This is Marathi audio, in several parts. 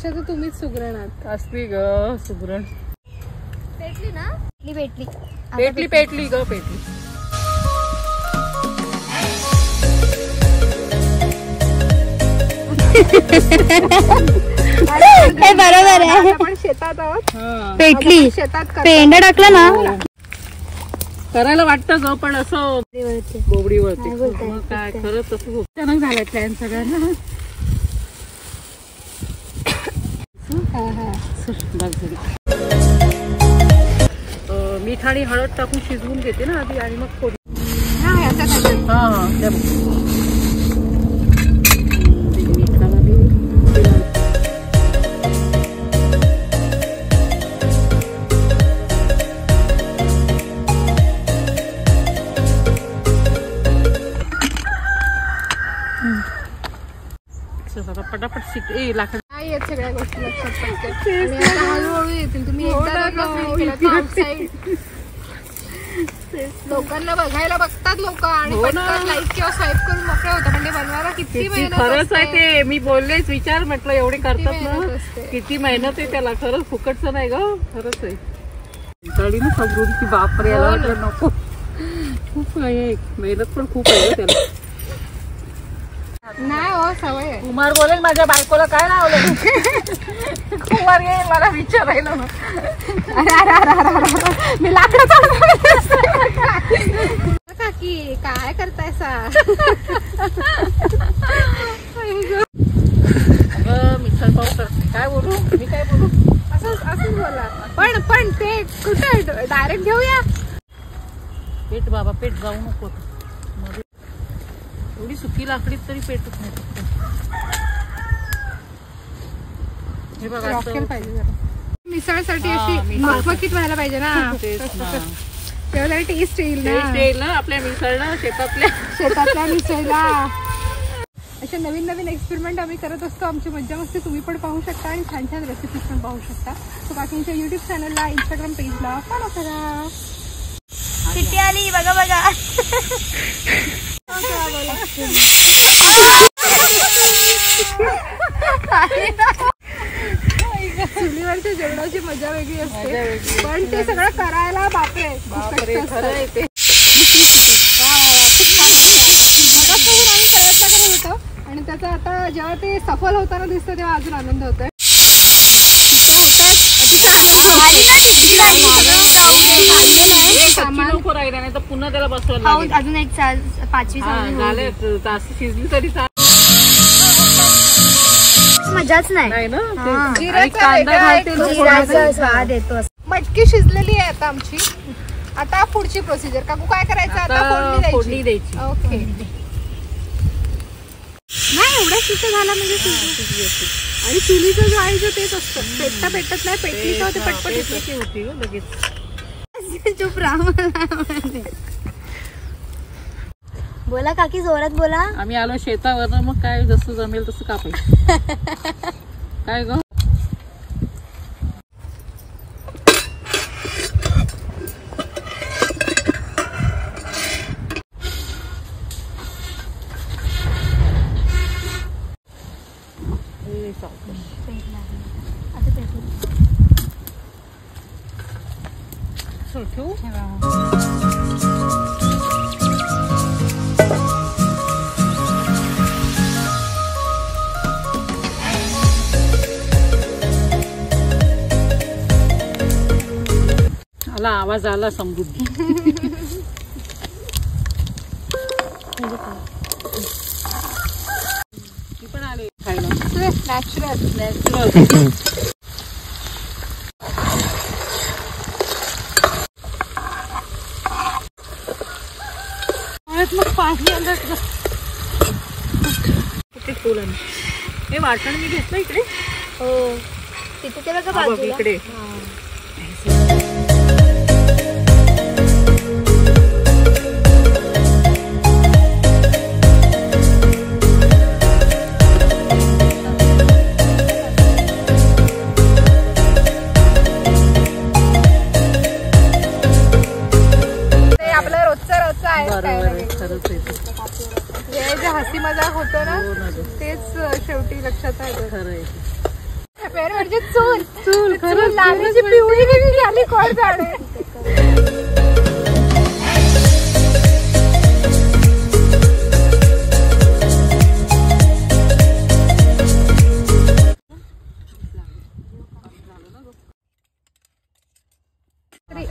पेक्षा तर तुम्हीच सुगरण आहात. असली ग सुगरण. पेटली ना? पेटली पेटली पेटली ग पेटली. बरोबर आहे. आपण शेतात आहोत. पेटली शेतात पेंडा टाकला ना करायला वाटतं ग पण असं बोबडी वळते. मग काय खरंच तसं अचानक झालंय प्लॅन सगळ्यांना. मीठ आणि हळद टाकून शिजवून घेते ना आधी आणि मग फोडणी. पटापट शिक लाकड नाही येत सगळ्या गोष्टी लक्षात. हळूहळू येतील. तुम्ही लोकांना बघायला बघतात लोक आणि लाईक किंवा स्वाईप करून मोकळे होतं. म्हणजे बनवायला किती मेहनत. खरंच आहे ते. मी बोललेच विचार म्हटलं एवढे करतात ना किती मेहनत आहे त्याला. खरंच फुकटचं नाही ग खरंच आहे. गाडी ना समजून बापरे याला वाटलं नको. खूप आहे मेहनत पण खूप आहे त्याला. नाही हो सवय आहे. कुमार बोलेल माझ्या बायकोला काय लावलं. कुमार येईल मला विचारायला. मी लाकडं काकी काय करतायसा. मिसळ पाव करते. काय बोलू मी काय बोलू. असंच बोला. पण ते कुठे डायरेक्ट घेऊया. पेट बाबा पेट जाऊ नको. थोडी सुकी लाकडीत तरी पेटत नाही. हे बघा पाहिजे मिसळसाठी अशी मखमखीत व्हायला पाहिजे ना. तेव्हा टेस्ट येईल ना आपल्या मिसळला. शेतातल्या मिसळला. अशा नवीन नवीन एक्सपेरिमेंट आम्ही करत असतो. आमची मज्जा मस्ती तुम्ही पण पाहू शकता आणि छान छान रेसिपीज पण पाहू शकता. सो काकींच्या युट्यूब चॅनलला इंस्टाग्राम पेजला फॉलो करा. किती आली बघा बघा. चुलीवरच्या जेवणाची मजा वेगळी असते. पण ते सगळं करायला बापरे खरं आहे ते. आम्ही प्रयत्न करत होतो आणि त्याचा आता जेव्हा ते सफल होताना दिसतं तेव्हा अजून आनंद होतोय. पुन्हा त्याला बसवायला अजून एक 5वी झाले. शिजली तरी मजाच नाही ना. स्वाद येतो. मटकी शिजलेली आहे आता आमची. आता पुढची प्रोसिजर काकू काय करायचं. आता फोडणी द्यायची. ओके. नाही एवढा शिस्त झाला म्हणजे आणि चुलीचं जाळीचं तेच असतं. पेटत नाही. पेटली का ते पटपट होती लगेच. चुप राहा. बोला काकी जोरात बोला. आम्ही आलो शेतावर मग काय जसं जमेल तसं कापायचं. काय ग ठेवू. आवाज आला समृद्धी. पण आले खायला नॅचरल. मग पाणी आलं कुठे फुलं. हे वाटण मी घेतलं इकडे. हो तिथे ते बघा बाजूला इकडे. हसी मजाक होतो ना तेच शेवटी लक्षात आहे. पेर म्हणजे चूल चूल खरंच लालीची पिवळी कशी झाली कोण जाणे.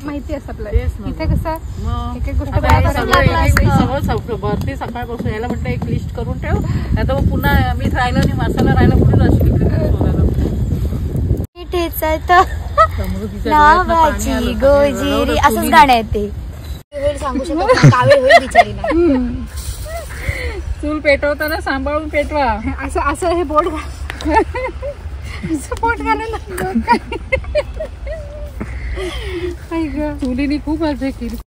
माहिती असं आपल्याला इथे कसं एक एक गोष्ट भरती सकाळपासून यायला म्हटलं एक लिस्ट करून ठेव, नाही तर मग पुन्हा मीठ राहिलं आणि मसाला राहिला कुठे नावाची गोजिरी असंच गाणं आहे ते. सांगू शकत कावेळ होईल बिचारीला. चूल पेटवताना सांभाळून पेटवा. असं असं हे बोट बोट घालायला चुलीने खूप मजा केली.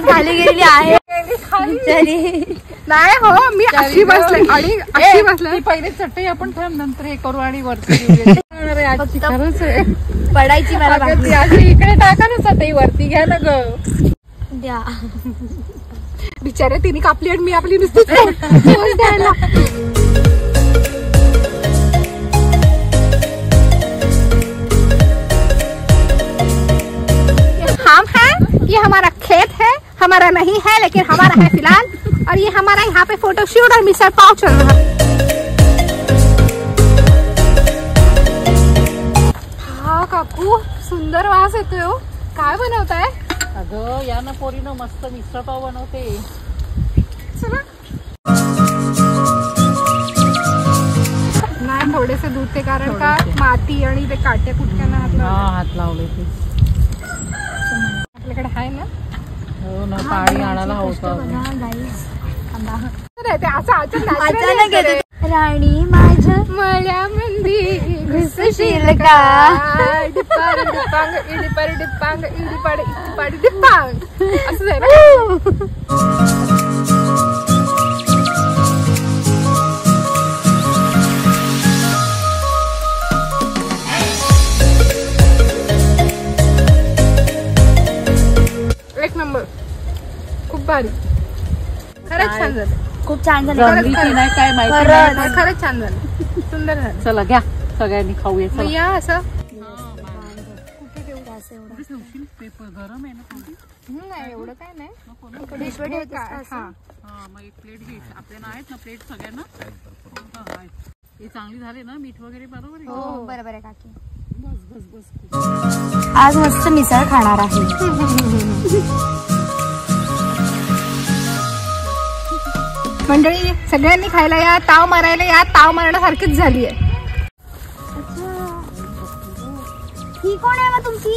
खाली गेलेली आहे नाही हो. मी अशी बसले आणि अशी बसले. पहिले चटई आपण थांब नंतर हे करू आणि वरती खरंच आहे पडायची मला बाकी. अशी इकडे टाका ना चटई वरती घ्या ना ग. द्या बिचारे तिने कापली आणि मी आपली नुसती द्यायला. हम है ये हमारा खेत है, हमारा नहीं है लेकिन हमारा है फिलहाल. और ये हमारा यहाँ पे फोटो शूट और मिसळ पाव चल रहा है. हा काकू सुंदर वास येतोय हो. काय बनवताय? अगं या ना पोरीनं मस्त मिसळ पाव बनवते. चला नाही थोडेसे दूध ते कारण का माती आणि ते काट्या कुटक्यानं हात लावले ते आपल्याकडे आहे ना. हो ना पाणी आणायला होतं. ते असं अचानक येते. राणी माझ्या मळ्यामध्ये घुसशील का. डिपाड डिपांग इडिपाड डिपांग इडिपाड इडिपाड डिपांग असं आहे ना. एक नंबर. खूप भारी. खरंच छान झालं. खूप छान झालं. नाही काय माहिती. खरंच छान झालं. सुंदर झालं. चला घ्या सगळ्यांनी खाऊया. मग या असं गरम आहे ना थोडी. नाही एवढं काय नाही. हा मग एक प्लेट घे. आपल्याला आहेत ना प्लेट सगळ्यांना. हे चांगली झाली ना मीठ वगैरे बरोबर आहे. हो बरोबर आहे काकी. बस बस बस. आज मस्त मिसळ खाणार आहे. मंडळी सगळ्यांनी खायला या. ताव मारायला या. ताव मारण्यासारखीच झाली आहे. ही कोण आहे मग तुमची?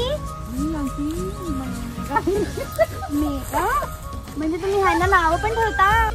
म्हणजे तुम्ही ह्यांना नाव पण ठेवता.